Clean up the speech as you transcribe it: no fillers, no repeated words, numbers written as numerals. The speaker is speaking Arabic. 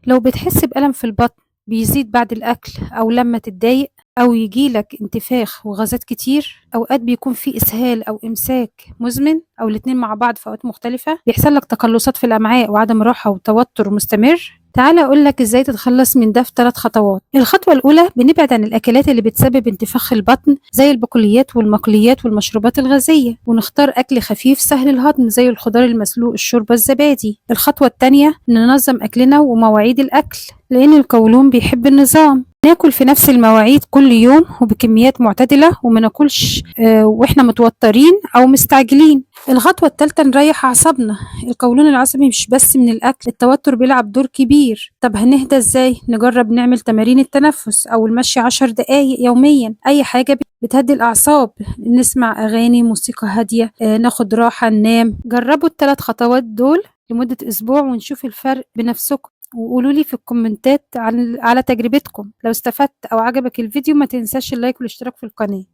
لو بتحس بألم في البطن بيزيد بعد الأكل أو لما تتضايق أو يجيلك انتفاخ وغازات كتير، أوقات بيكون في إسهال أو إمساك مزمن أو الاتنين مع بعض في أوقات مختلفة، بيحصل لك تقلصات في الأمعاء وعدم راحة وتوتر مستمر. تعالى أقولك إزاي تتخلص من ده في 3 خطوات. الخطوة الأولى، بنبعد عن الأكلات اللي بتسبب انتفاخ البطن زي البقوليات والمقليات والمشروبات الغازية، ونختار أكل خفيف سهل الهضم زي الخضار المسلوق الشوربة الزبادي. الخطوة التانية، ننظم أكلنا ومواعيد الأكل لأن القولون بيحب النظام. ناكل في نفس المواعيد كل يوم وبكميات معتدلة، وما ناكلش واحنا متوترين أو مستعجلين. الخطوة التالتة، نريح أعصابنا. القولون العصبي مش بس من الأكل، التوتر بيلعب دور كبير. طب هنهدى ازاي؟ نجرب نعمل تمارين التنفس أو المشي 10 دقايق يوميا، أي حاجة بتهدي الأعصاب. نسمع أغاني، موسيقى هادية، ناخد راحة، ننام. جربوا ال3 خطوات دول لمدة أسبوع ونشوف الفرق بنفسكم، وقولوا لي في الكومنتات على تجربتكم. لو استفدت أو عجبك الفيديو ما تنساش اللايك والاشتراك في القناة.